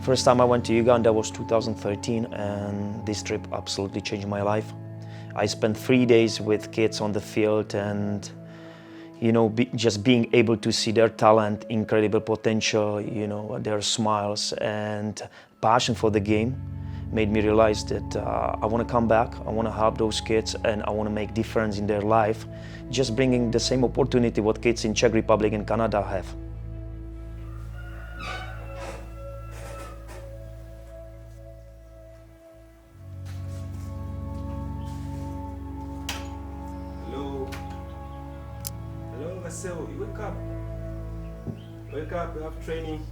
First time I went to Uganda was 2013, and this trip absolutely changed my life. I spent 3 days with kids on the field, and just being able to see their talent, incredible potential, their smiles and passion for the game made me realize that I want to come back, I want to help those kids, and I want to make difference in their life, just bringing the same opportunity what kids in Czech Republic and Canada have. Marcel, you wake up. Wake up, we have training.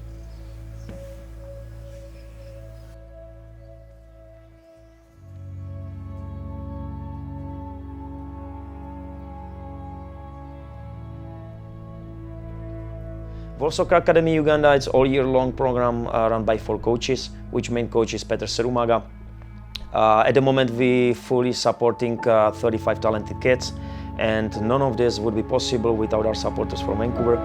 Volf Soccer Academy Uganda, it's all year long program run by 4 coaches, which main coach is Petr Serumaga. At the moment we fully supporting 35 talented kids, and none of this would be possible without our supporters from Vancouver.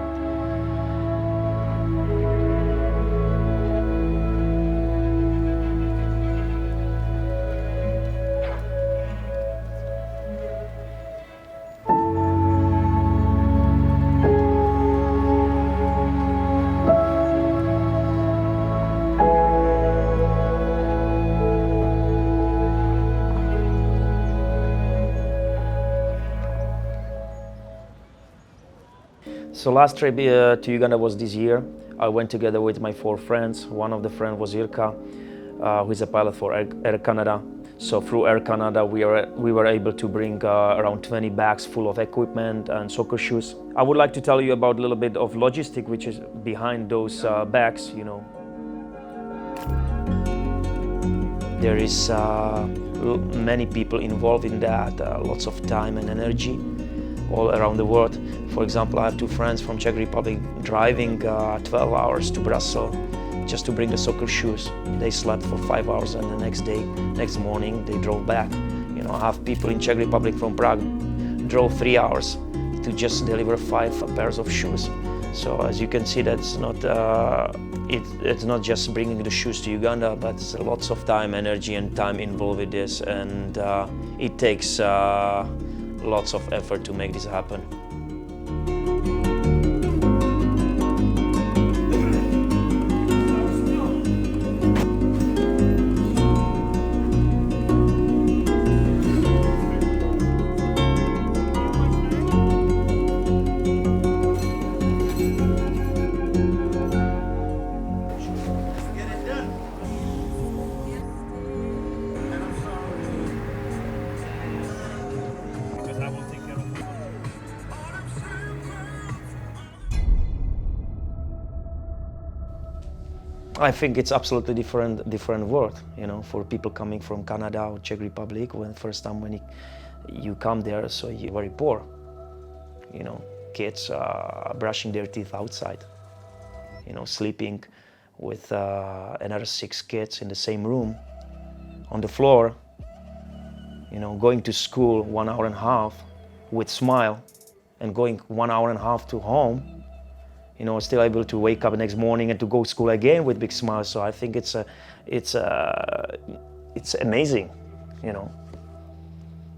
So last trip to Uganda was this year. I went together with my 4 friends. One of the friends was Irka, who is a pilot for Air Canada. So through Air Canada, we were able to bring around 20 bags full of equipment and soccer shoes. I would like to tell you about a little bit of logistic which is behind those bags. There is many people involved in that, lots of time and energy all around the world. For example, I have 2 friends from Czech Republic driving 12 hours to Brussels just to bring the soccer shoes. They slept for 5 hours, and the next morning they drove back. I have people in Czech Republic from Prague drove 3 hours to just deliver 5 pairs of shoes. So as you can see, that's not it's not just bringing the shoes to Uganda, but it's lots of time, energy and time involved with this, and it takes lots of effort to make this happen. I think it's absolutely different world, for people coming from Canada or Czech Republic. First time when you come there, so you're very poor. Kids brushing their teeth outside, sleeping with another 6 kids in the same room, on the floor, going to school 1 hour and a half with smile, and going 1 hour and a half to home, still able to wake up the next morning and to go to school again with big smiles. So I think it's amazing,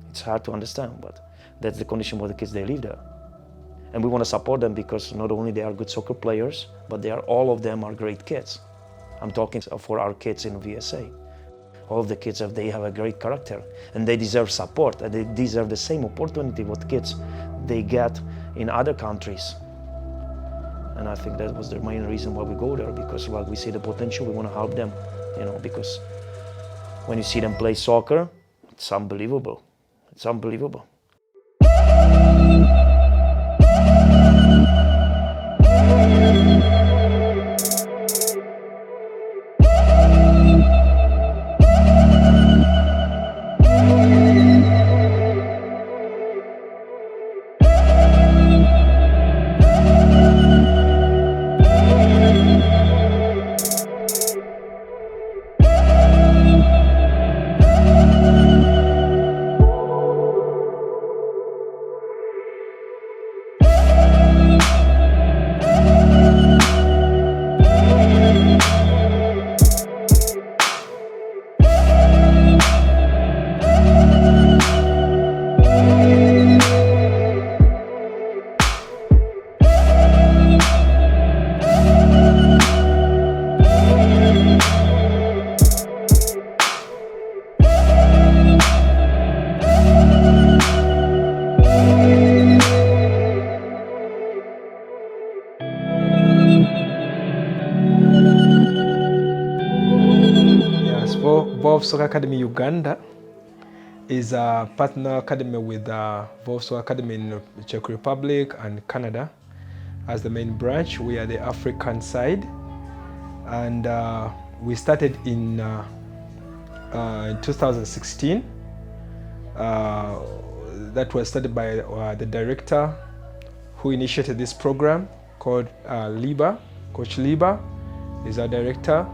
It's hard to understand, but that's the condition for the kids they live there. And we want to support them because not only they are good soccer players, but all of them are great kids. I'm talking for our kids in VSA. All of the kids, they have a great character, and they deserve support, and they deserve the same opportunity what kids they get in other countries. And I think that was the main reason why we go there, because we see the potential, we want to help them, because when you see them play soccer, it's unbelievable. It's unbelievable. Volf Soccer Academy Uganda is a partner academy with Volf Soccer Academy in the Czech Republic and Canada as the main branch. We are the African side, and we started in 2016. That was started by the director who initiated this program called Liba. Coach Liba is our director.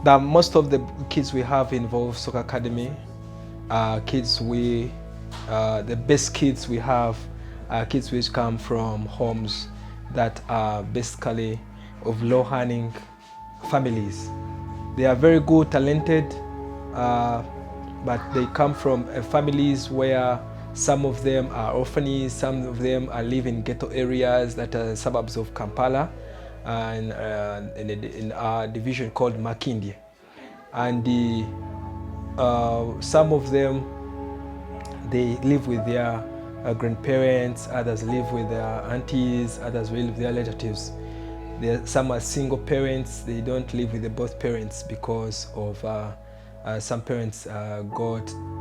Most of the kids we have in Volf Soccer Academy are kids the best kids we have are kids which come from homes that are basically of low-earning families. They are very good, talented, but they come from families where some of them are orphanages, some of them are live in ghetto areas that are suburbs of Kampala, and in our division called Makindye. And some of them, they live with their grandparents, others live with their aunties, others live with their relatives. Some are single parents, they don't live with both parents because of some parents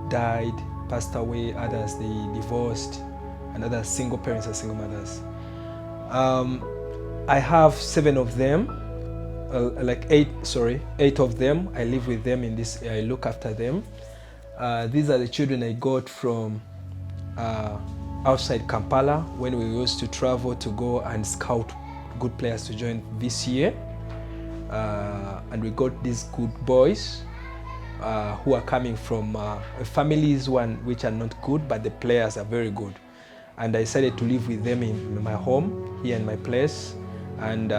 died, passed away, others they divorced, and others single parents or single mothers. I have 7 of them, eight of them. I live with them in this, I look after them. These are the children I got from outside Kampala when we used to travel to go and scout good players to join this year. And we got these good boys who are coming from families which are not good, but the players are very good. And I decided to live with them in my home, here in my place. And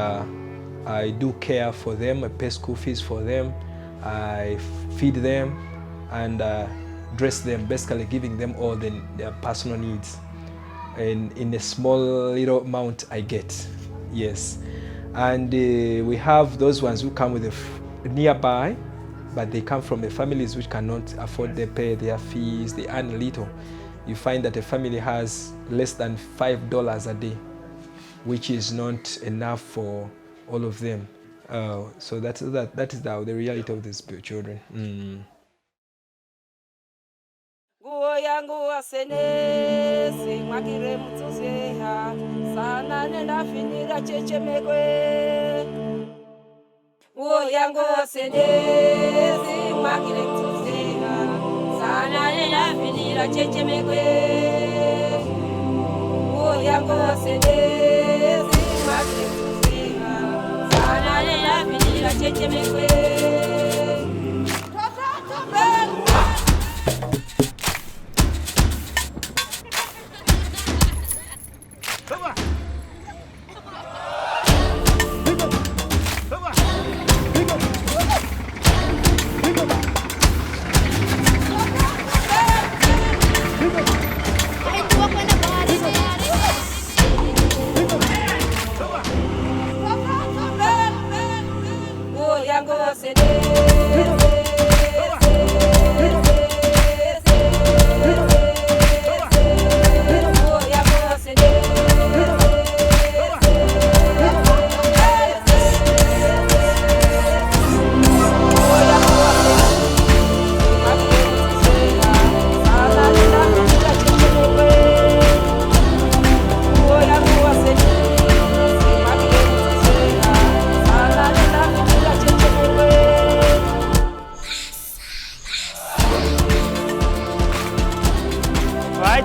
I do care for them, I pay school fees for them, I feed them, and dress them, basically giving them all their personal needs. And in a small little amount I get, yes. And we have those ones who come with nearby, but they come from the families which cannot afford to pay their fees, they earn little. You find that a family has less than $5 a day, which is not enough for all of them. So that is the reality of these children.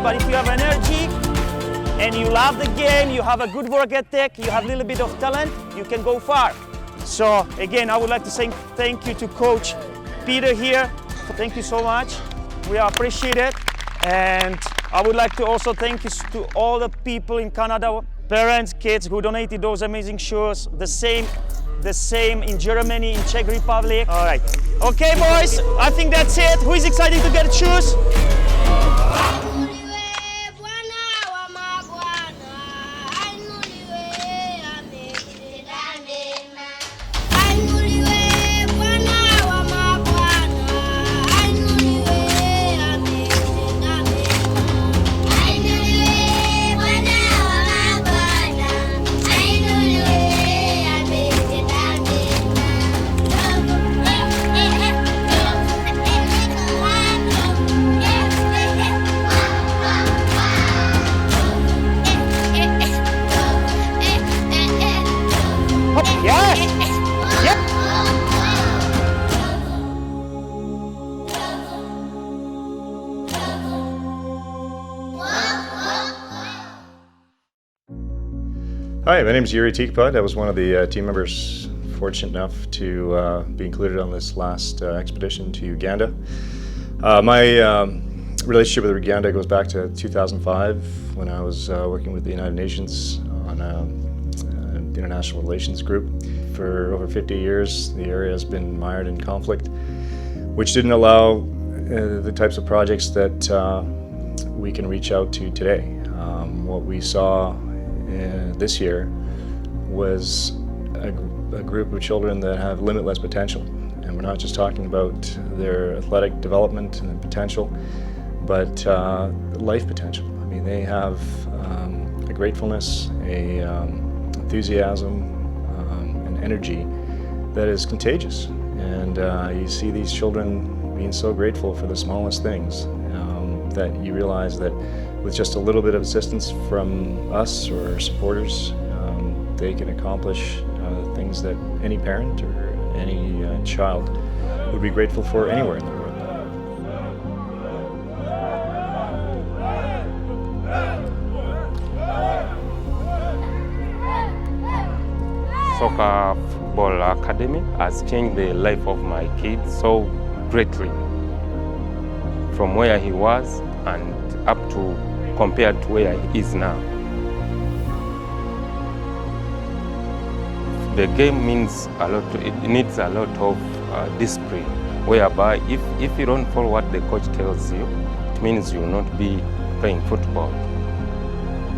But if you have energy and you love the game, you have a good work ethic, you have a little bit of talent, you can go far. So again, I would like to say thank you to Coach Peter here. Thank you so much. We appreciate it. And I would like to also thank you to all the people in Canada, parents, kids who donated those amazing shoes. The same in Germany, in Czech Republic. All right. Okay, boys, I think that's it. Who is excited to get shoes? Hi, my name is Yuri Tikpad. I was one of the team members fortunate enough to be included on this last expedition to Uganda. My relationship with Uganda goes back to 2005 when I was working with the United Nations on an international relations group. For over 50 years, the area has been mired in conflict, which didn't allow the types of projects that we can reach out to today. What we saw this year was a group of children that have limitless potential. And we're not just talking about their athletic development and potential, but life potential. I mean, they have a gratefulness, a enthusiasm, an energy that is contagious. And you see these children being so grateful for the smallest things that you realize that with just a little bit of assistance from us or our supporters, they can accomplish things that any parent or any child would be grateful for anywhere in the world. Soccer Football Academy has changed the life of my kid so greatly, from where he was and up to compared to where he is now. The game means a lot. It needs a lot of discipline, whereby if you don't follow what the coach tells you, it means you will not be playing football.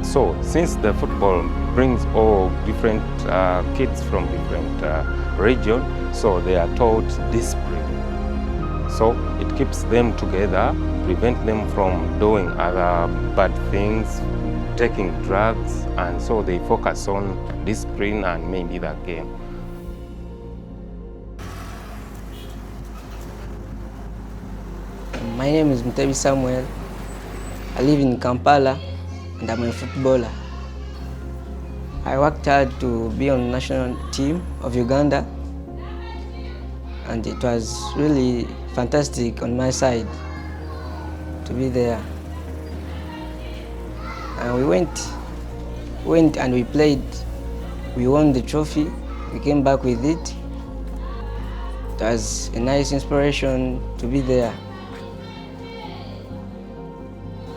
So since the football brings all different kids from different regions, so they are taught discipline. So it keeps them together, prevent them from doing other bad things, taking drugs, and so they focus on discipline and maybe that game. My name is Mtebi Samuel. I live in Kampala and I'm a footballer. I worked hard to be on the national team of Uganda, and it was really fantastic on my side to be there. And we went and we played. We won the trophy. We came back with it. It was a nice inspiration to be there.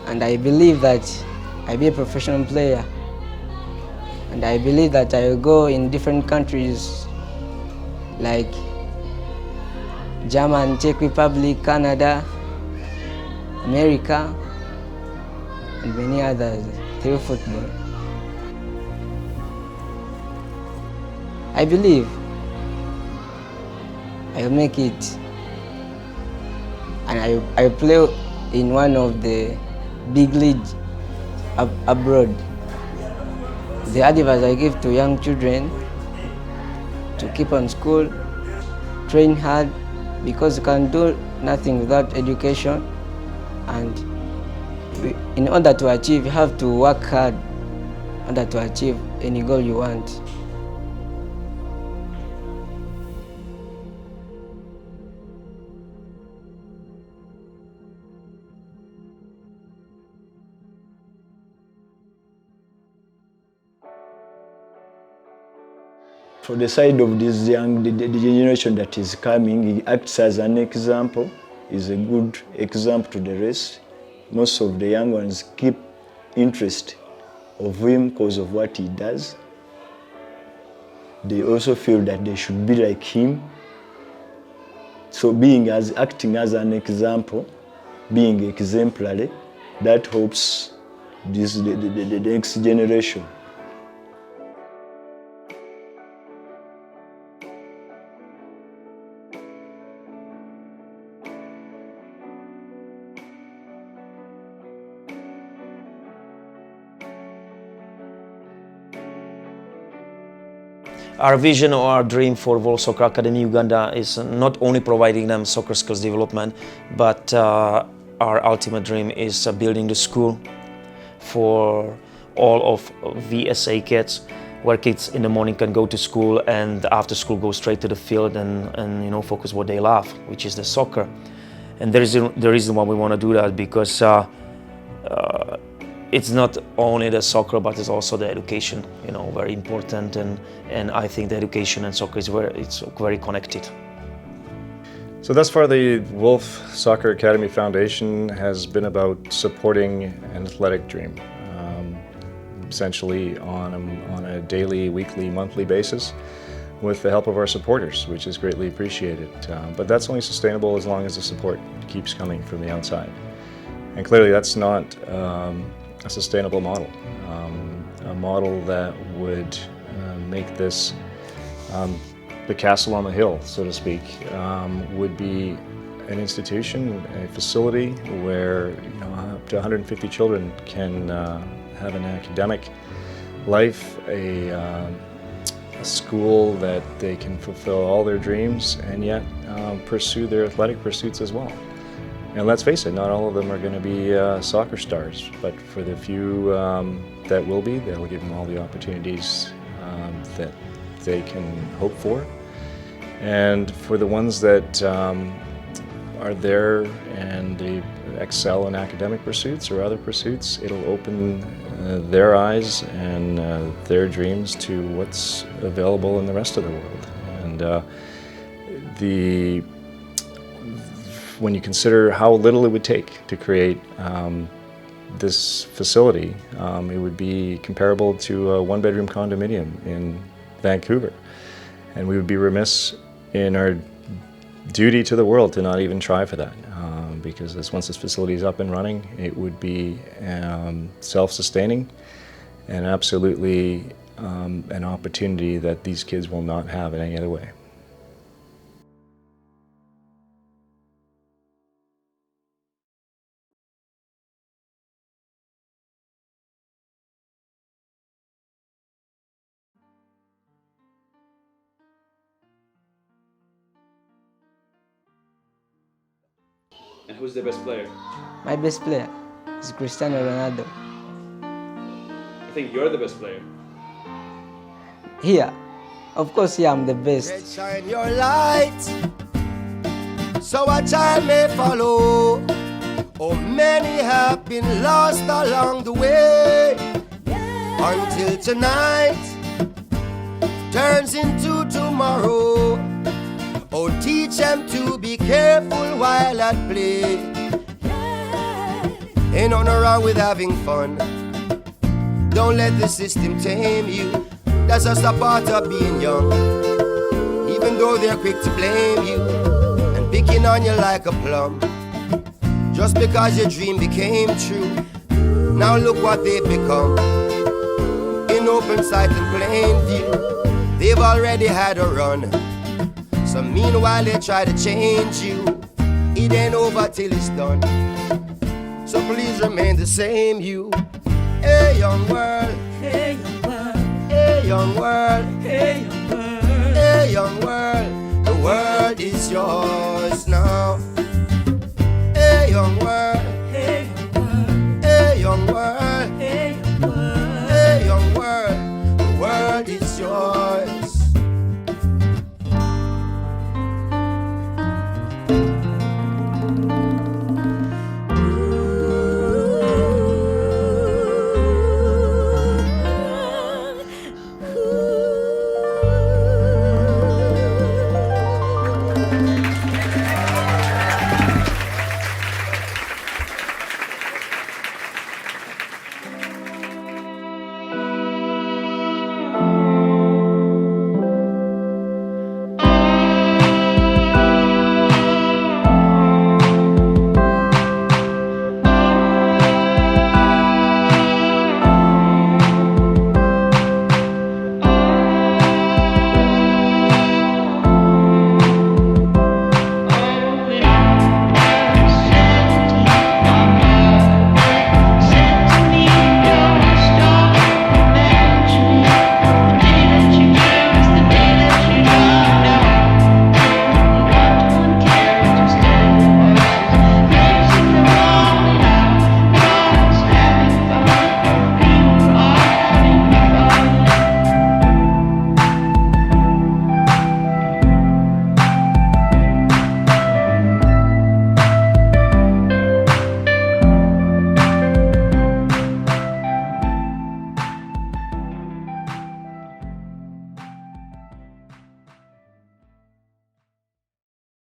And I believe that I'll be a professional player. And I believe that I will go in different countries like Germany, Czech Republic, Canada, America, and many others through football. I believe I will make it, and I will play in one of the big leagues abroad. The advice I give to young children to keep on school, train hard, because you can do nothing without education, and in order to achieve, you have to work hard in order to achieve any goal you want. For the side of this young the generation that is coming, he acts as an example, is a good example to the rest. Most of the young ones keep interest of him because of what he does. They also feel that they should be like him. So acting as an example, being exemplary, that helps the next generation. Our vision or our dream for Volf Soccer Academy Uganda is not only providing them soccer skills development, but our ultimate dream is building the school for all of VSA kids, where kids in the morning can go to school and after school go straight to the field and focus what they love, which is the soccer. And there is the reason why we want to do that, because it's not only the soccer, but it's also the education, you know, very important, and I think the education and soccer is very connected. So thus far, the Volf Soccer Academy Foundation has been about supporting an athletic dream, essentially on a daily, weekly, monthly basis, with the help of our supporters, which is greatly appreciated. But that's only sustainable as long as the support keeps coming from the outside. And clearly that's not a sustainable model. A model that would make this the castle on the hill, so to speak, would be an institution, a facility where, you know, up to 150 children can have an academic life, a school that they can fulfill all their dreams and yet pursue their athletic pursuits as well. And let's face it, not all of them are going to be soccer stars, but for the few that will be, they'll give them all the opportunities that they can hope for. And for the ones that are there and they excel in academic pursuits or other pursuits, it'll open their eyes and their dreams to what's available in the rest of the world. And when you consider how little it would take to create this facility, it would be comparable to a one-bedroom condominium in Vancouver. And we would be remiss in our duty to the world to not even try for that, because once this facility is up and running, it would be self-sustaining and absolutely an opportunity that these kids will not have in any other way. And who's the best player? My best player is Cristiano Ronaldo. I think you're the best player. Here, of course, here I'm the best. Shine your light, so a child may follow. Oh, many have been lost along the way, until tonight turns into tomorrow. Oh, teach them to be careful while at play. Ain't nothing wrong with having fun. Don't let the system tame you. That's just a part of being young. Even though they're quick to blame you and picking on you like a plum, just because your dream became true, now look what they've become. In open sight and plain view, they've already had a run. So meanwhile they try to change you, it ain't over till it's done. So please remain the same you. Hey young world, hey young world, hey young world, hey young world, hey young world, the world is yours.